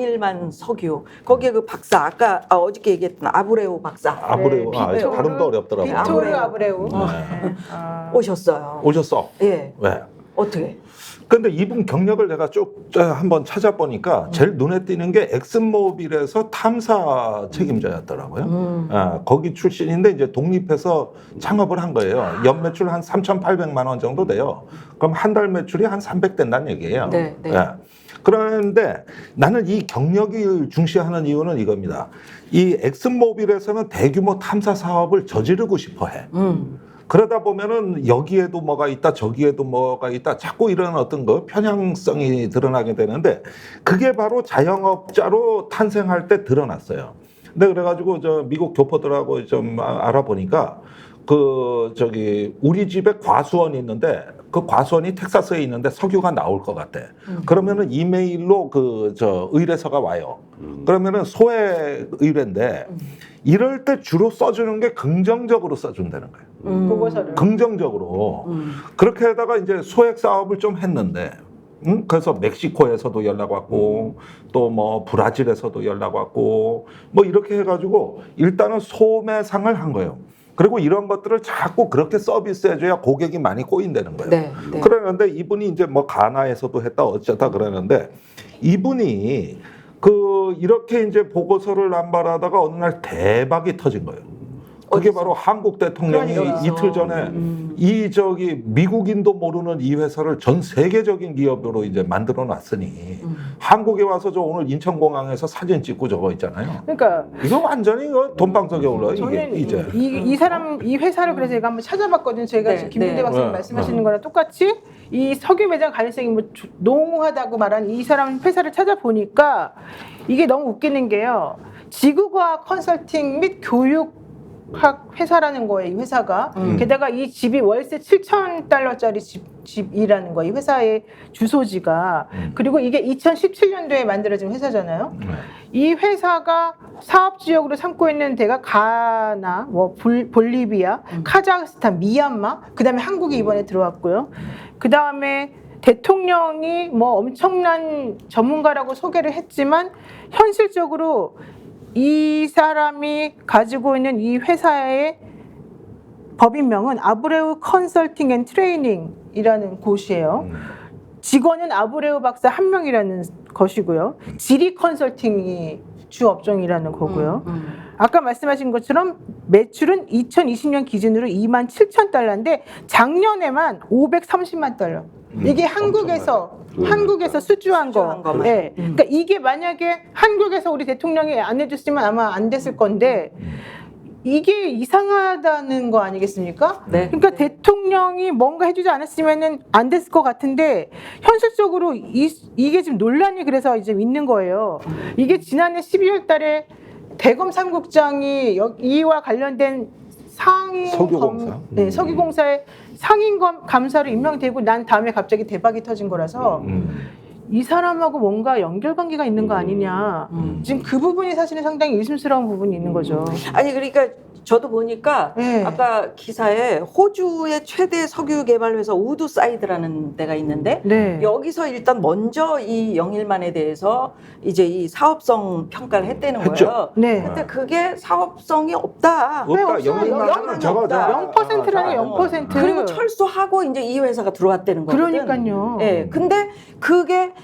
일만 석유 거기에 그 박사 아까 어저께 얘기했던 아브레우 박사 아브레우. 발음도 어렵더라고요. 빅토르 아브레우. 네. 오셨어요. 오셨어? 예. 왜? 어떻게? 근데 이분 경력을 내가 쭉 한번 찾아보니까 제일 눈에 띄는 게 엑슨모빌에서 탐사 책임자였더라고요. 거기 출신인데 이제 독립해서 창업을 한 거예요. 연매출 한 3,800만 원 정도 돼요. 그럼 한 달 매출이 한 300 된다는 얘기예요. 네, 네. 예. 그런데 나는 이 경력을 중시하는 이유는 이겁니다. 이 엑슨모빌에서는 대규모 탐사 사업을 저지르고 싶어 해. 그러다 보면은 여기에도 뭐가 있다 저기에도 뭐가 있다 자꾸 이런 어떤 거 편향성이 드러나게 되는데 그게 바로 자영업자로 탄생할 때 드러났어요. 근데 그래가지고 저 미국 교포들하고 좀 알아보니까 그 저기 우리 집에 과수원이 있는데 그 과수원이 텍사스에 있는데 석유가 나올 것 같아. 그러면은 이메일로 그 저 의뢰서가 와요. 그러면은 소액 의뢰인데 이럴 때 주로 써주는 게 긍정적으로 써준다는 거예요. 보고서를. 긍정적으로. 그렇게 하다가 이제 소액 사업을 좀 했는데, 그래서 멕시코에서도 연락 왔고, 또 뭐 브라질에서도 연락 왔고, 뭐 이렇게 해가지고 일단은 소매상을 한 거예요. 그리고 이런 것들을 자꾸 그렇게 서비스해줘야 고객이 많이 꼬인다는 거예요. 네, 네. 그러는데 이분이 이제 뭐 가나에서도 했다 어쩌다 그러는데 이분이 그 이렇게 이제 보고서를 남발하다가 어느 날 대박이 터진 거예요. 그게 바로 한국 대통령이 그러니까. 이틀 전에 이 저기 미국인도 모르는 이 회사를 전 세계적인 기업으로 이제 만들어 놨으니 한국에 와서 저 오늘 인천공항에서 사진 찍고 저거 있잖아요. 그러니까 이거 완전히 그 돈방석에 올라 이게 저는 이제. 이 사람 이 회사를 그래서 제가 한번 찾아봤거든요. 저희가 네, 지금 김민대 네. 박사님 네. 말씀하시는 거랑 똑같이 이 석유 매장 가능성이 뭐 농후하다고 말한 이 사람 회사를 찾아보니까 이게 너무 웃기는 게요. 지구과학 컨설팅 및 교육 학 회사라는 거예요, 이 회사가. 게다가 이 집이 월세 7,000달러짜리 집이라는 거예요, 이 회사의 주소지가. 그리고 이게 2017년도에 만들어진 회사잖아요. 이 회사가 사업 지역으로 삼고 있는 데가 가나, 뭐 볼리비아, 카자흐스탄, 미얀마, 그 다음에 한국이 이번에 들어왔고요. 그 다음에 대통령이 뭐 엄청난 전문가라고 소개를 했지만 현실적으로 이 사람이 가지고 있는 이 회사의 법인명은 아브레우 컨설팅 앤 트레이닝이라는 곳이에요. 직원은 아브레우 박사 한 명이라는 것이고요. 지리 컨설팅이 주 업종이라는 거고요. 아까 말씀하신 것처럼 매출은 2020년 기준으로 27,000달러인데 작년에만 530만 달러. 이게 한국에서 수주한 거. 거만. 네. 그러니까 이게 만약에 한국에서 우리 대통령이 안 해줬으면 아마 안 됐을 건데 이게 이상하다는 거 아니겠습니까? 네. 그러니까 네. 대통령이 뭔가 해주지 않았으면은 안 됐을 것 같은데 현실적으로 이게 지금 논란이 그래서 이제 있는 거예요. 이게 지난해 12월 달에 대검 3국장이 이와 관련된 석유공사. 네, 석유공사의 상임 감사로 임명되고 난 다음에 갑자기 대박이 터진 거라서 이 사람하고 뭔가 연결관계가 있는 거 아니냐. 지금 그 부분이 사실은 상당히 의심스러운 부분이 있는 거죠. 아니 그러니까 저도 보니까 네. 아까 기사에 호주의 최대 석유 개발 회사 우드사이드라는 데가 있는데 네. 여기서 일단 먼저 이 영일만에 대해서 이제 이 사업성 평가를 했다는 했죠. 거예요. 네. 근데 그게 사업성이 없다. 왜 없다. 없어요? 영일만은 저거 없다. 0%라는 0%. 그리고 철수하고 이제 이 회사가 들어왔다는 거거든. 그러니까요. 예. 근데 그게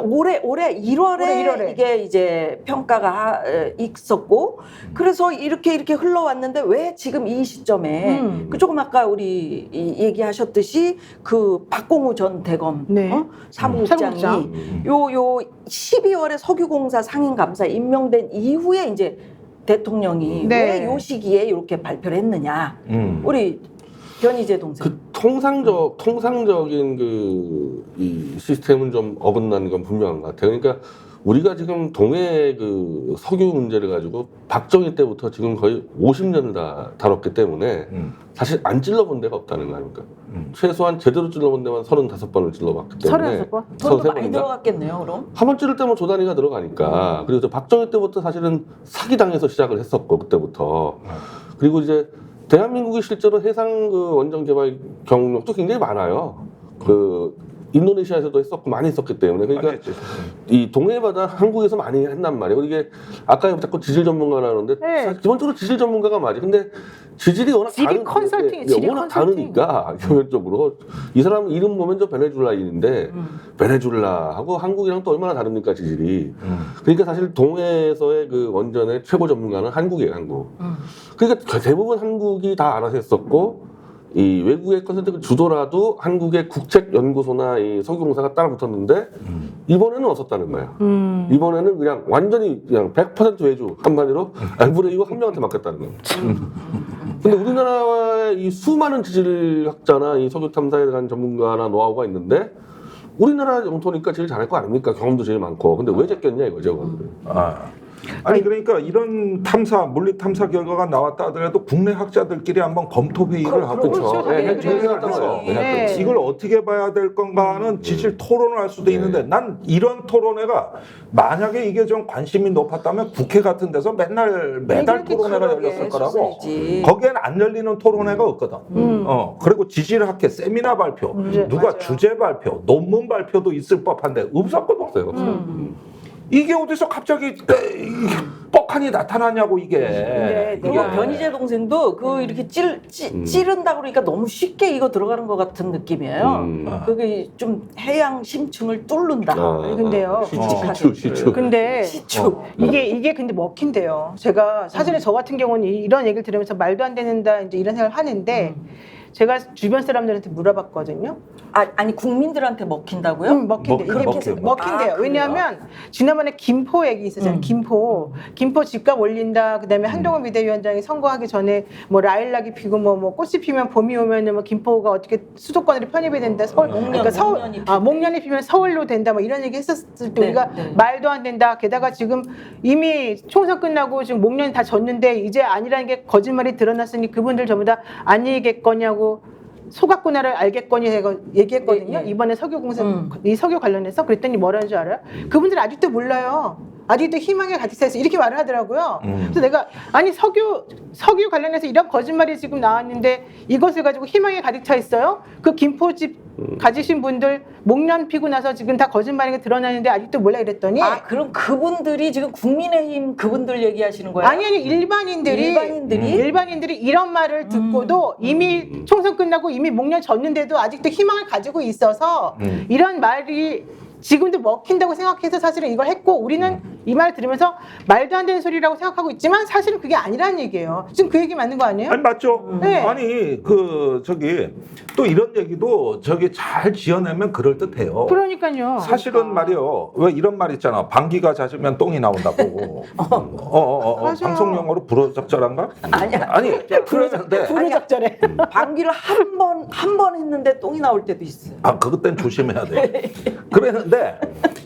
올해 1월에 이게 이제 평가가 있었고 그래서 이렇게 흘러왔는데 왜 지금 이 시점에 그 조금 아까 우리 얘기하셨듯이 그 박공우 전 대검 네. 사무국장이 요 12월에 석유공사 상임감사에 임명된 이후에 이제 대통령이 네. 왜 요 시기에 이렇게 발표를 했느냐. 우리 변희재 동생. 그 통상적인 이 시스템은 좀 어긋나는 건 분명한 것 같아요. 그러니까 우리가 지금 동해 그 석유 문제를 가지고 박정희 때부터 지금 거의 50년을 다 다뤘기 때문에 사실 안 찔러본 데가 없다는 거 아닙니까? 최소한 제대로 찔러본 데만 35번을 찔러봤기 때문에 36번? 돈도 많이 들어갔겠네요, 그럼. 한 번 찌를 때면 조 단위가 들어가니까. 그리고 저 박정희 때부터 사실은 사기당해서 시작을 했었고 그때부터. 그리고 이제 대한민국이 실제로 해상 그 원전 개발 경력도 굉장히 많아요. 그 인도네시아에서도 했었고 많이 했었기 때문에 그러니까 많이 했죠. 이 동해바다 한국에서 많이 했단 말이에요. 이게 아까 자꾸 지질 전문가라는데 네. 사실 기본적으로 지질 전문가가 맞아요. 근데 지질이 워낙 지리 컨설팅, 지리 워낙 컨설팅. 다르니까 기본적으로 이 사람 이름 보면 저 베네수엘라인인데 베네수엘라하고 한국이랑 또 얼마나 다릅니까 지질이. 그러니까 사실 동해에서의 그 원전의 최고 전문가는 한국이에요, 한국. 그러니까 대부분 한국이 다 알아서 했었고 이 외국의 컨설팅을 주더라도 한국의 국책연구소나 이 석유공사가 따라 붙었는데 이번에는 없었다는 거야. 이번에는 그냥 완전히 그냥 100% 외주 한마디로 일부러 이거 한 명한테 맡겼다는 거야. 근데 우리나라의 이 수많은 지질학자나 이 석유 탐사에 대한 전문가나 노하우가 있는데 우리나라 영토니까 제일 잘할 거 아닙니까? 경험도 제일 많고. 근데 왜 제꼈냐 이거죠. 아니 그러니까 이런 탐사 물리 탐사 결과가 나왔다 하더라도 국내 학자들끼리 한번 검토 회의를 하고 그렇죠. 당연히 그래야죠. 네. 이걸 어떻게 봐야 될 건가는 지질 토론을 할 수도 있는데 난 이런 토론회가 만약에 이게 좀 관심이 높았다면 국회 같은 데서 매달 토론회가 열렸을 거라고 했었어야지. 거기엔 안 열리는 토론회가 없거든. 그리고 지질학회 세미나 발표 누가 맞아요. 주제 발표 논문 발표도 있을 법한데 없었거든. 없어요. 이게 어디서 갑자기 뻑하니 나타나냐고 이게. 네, 그리고 네. 변희재 동생도 그 이렇게 찌른다 그러니까 너무 쉽게 이거 들어가는 것 같은 느낌이에요. 그게 좀 해양 심층을 뚫는다. 아니, 근데요. 시추. 근데 시추. 이게 근데 먹힌대요. 제가 사실은 저 같은 경우는 이런 얘기를 들으면서 말도 안 된다 이제 이런 생각을 하는데 제가 주변 사람들한테 물어봤거든요. 아니 국민들한테 먹힌다고요? 먹힌대. 이게 먹힌대요. 왜냐하면 지난번에 김포 얘기 있었잖아요. 김포 집값 올린다. 그다음에 한동훈 비대위원장이 선거하기 전에 뭐 라일락이 피고 뭐 꽃이 피면 봄이 오면은 뭐 김포가 어떻게 수도권으로 편입이 된다. 서울 그러니까 서울 목련이 피면 서울로 된다. 뭐 이런 얘기 했었을 때 우리가 말도 안 된다. 게다가 지금 이미 총선 끝나고 지금 목련이 다 졌는데 이제 아니라는 게 거짓말이 드러났으니 그분들 전부 다 아니겠거냐고. 속았구나를 알겠거니 제가 얘기했거든요. 이번에 석유공사 이 석유 관련해서 그랬더니 뭐라는 줄 알아요? 그분들 아직도 몰라요. 아직도 희망에 가득 차 있어. 이렇게 말을 하더라고요. 그래서 내가 아니 석유 관련해서 이런 거짓말이 지금 나왔는데 이것을 가지고 희망에 가득 차 있어요? 그 김포집 가지신 분들 목련 피고 나서 지금 다 거짓말인 게 드러나는데 아직도 몰라 이랬더니 그럼 그분들이 지금 국민의힘 그분들 얘기하시는 거예요? 아니 일반인들이 이런 말을 듣고도 이미 총선 끝나고 이미 목련 졌는데도 아직도 희망을 가지고 있어서 이런 말이 지금도 먹힌다고 생각해서 사실은 이걸 했고 우리는 이 말 들으면서 말도 안 되는 소리라고 생각하고 있지만 사실은 그게 아니라는 얘기예요. 지금 그 얘기 맞는 거 아니에요? 아니 맞죠. 네. 아니 그 저기 또 이런 얘기도 저기 잘 지어내면 그럴 듯해요. 그러니까요. 사실은 말이요. 왜 이런 말 있잖아. 방귀가 잦으면 똥이 나온다고. 맞아. 방송 용어로 불어적절한가? 아니 그러는데 불효적절해. 방귀를 한 번 했는데 똥이 나올 때도 있어요. 그것 땐 조심해야 돼. 그랬는데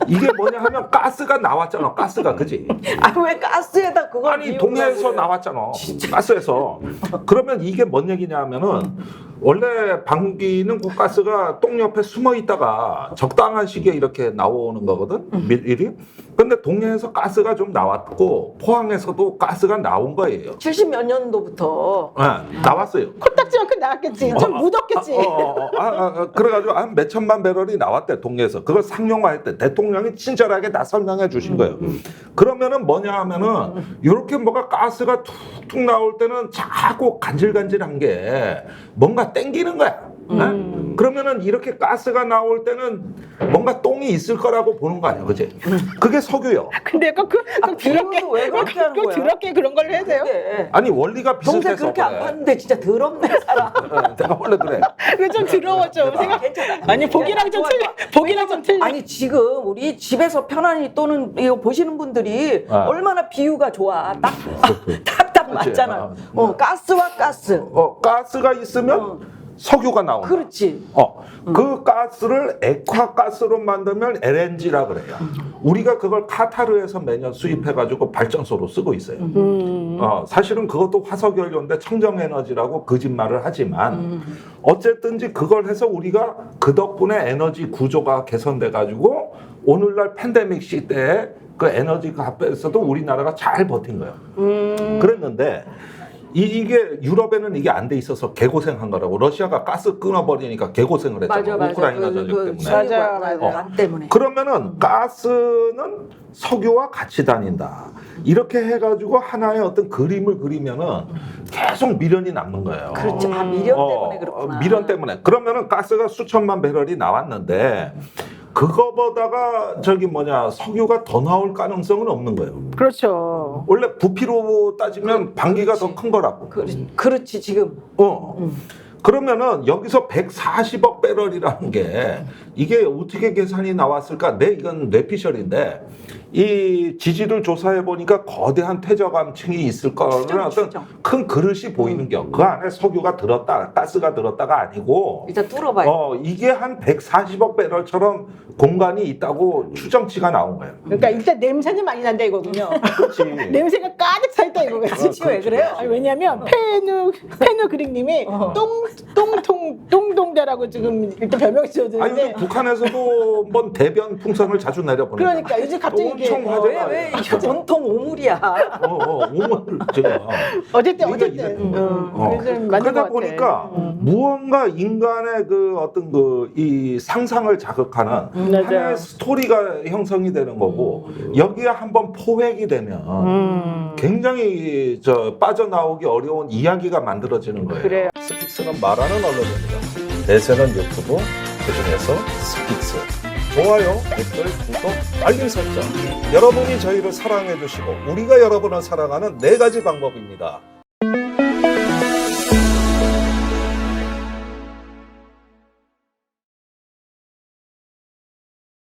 이게 뭐냐 하면 가스가 나왔잖아. 가스가 그지? 왜 가스에다 그걸 아니 비우려고 동해에서 그래. 나왔잖아. 가스에서. 그러면 이게 뭔 얘기냐 하면은 원래 방귀는 그 가스가 똥 옆에 숨어 있다가 적당한 시기에 이렇게 나오는 거거든. 미리. 근데 동해에서 가스가 좀 나왔고 포항에서도 가스가 나온 거예요. 70 몇 년도부터 네, 나왔어요. 코딱지만큼 나왔겠지. 좀 묻었겠지. 그래가지고 한 몇 천만 배럴이 나왔대 동해에서. 그걸 상용화했대. 대통령이 친절하게 다 설명해 주신 거예요. 그러면은 뭐냐 하면은 이렇게 뭐가 가스가 툭툭 나올 때는 자꾸 간질간질한 게 뭔가 땡기는 거야. 네? 그러면은 이렇게 가스가 나올 때는 뭔가 똥이 있을 거라고 보는 거 아니야, 그지? 그게 석유요. 근데 그 더럽게 왜 그렇게 하는 거야? 더럽게 그런 걸로 해야 돼요? 네. 아니 원리가 동생 비슷해서 그렇게 안 그래. 봤는데 진짜 더럽네 사람. 내가 원래 그래. 그거 좀 더러워 좀 생각. 괜찮아. 아니 보기랑 좀 틀려. 보기랑 좀 틀려. 아니 지금 우리 집에서 편안히 또는 이거 보시는 분들이 얼마나 비유가 좋아. 딱딱 맞잖아. 가스와 가스. 가스가 있으면 석유가 나온다. 그렇지. 그 가스를 액화가스로 만들면 LNG라 그래요. 우리가 그걸 카타르에서 매년 수입해가지고 발전소로 쓰고 있어요. 사실은 그것도 화석연료인데 청정에너지라고 거짓말을 하지만 어쨌든지 그걸 해서 우리가 그 덕분에 에너지 구조가 개선돼가지고 오늘날 팬데믹 시대에 그 에너지 값에서도 우리나라가 잘 버틴 거예요. 그랬는데 이게 유럽에는 이게 안 돼 있어서 개고생한 거라고. 러시아가 가스 끊어버리니까 개고생을 했잖아. 맞아. 우크라이나 전쟁 때문에. 맞아요. 간 때문에. 그러면은 가스는 석유와 같이 다닌다. 이렇게 해가지고 하나의 어떤 그림을 그리면은 계속 미련이 남는 거예요. 그렇지. 아, 미련 때문에 그렇구나. 미련 때문에. 그러면은 가스가 수천만 배럴이 나왔는데 그거보다가 석유가 더 나올 가능성은 없는 거예요. 그렇죠. 원래 부피로 따지면 반기가 더 큰 거라고. 그렇지 지금. 그러면은 여기서 140억 배럴이라는 게 이게 어떻게 계산이 나왔을까? 이건 뇌피셜인데 이 지지를 조사해 보니까 거대한 퇴적암층이 있을 거라는 어떤 큰 그릇이 보이는 겨. 그 안에 석유가 들었다, 가스가 들었다가 아니고 일단 뚫어봐요. 이게 한 140억 배럴처럼 공간이 있다고 추정치가 나온 거예요. 그러니까 일단 냄새는 많이 난다 이거군요. 그렇지. 냄새가 가득 차 있다 이거겠지. 그렇지, 왜 그래요? 아니, 왜냐면 페누그릭님이 똥동자라고 지금 일단 별명을 아니 지어주는데. 북한에서도 뭔 대변 풍선을 자주 내려보내. 그러니까 요즘 갑자기 이게 엄청 화제가 왜 이거 온통 오물이야. 오물 제가. 어쨌든 얘기가 이랬던 거예요. 그래서 좀 맞는 그러다 것 같아. 보니까 무언가 인간의 그 어떤 이 상상을 자극하는 맞아요. 하나의 스토리가 형성이 되는 거고 여기에 한번 포획이 되면 굉장히 빠져나오기 어려운 이야기가 만들어지는 거예요. 그래요. 스픽스는 말하는 언론입니다. 대세는 유튜브, 그중에서 스픽스. 좋아요, 댓글, 구독, 알림 설정. 여러분이 저희를 사랑해 주시고 우리가 여러분을 사랑하는 4가지 방법입니다.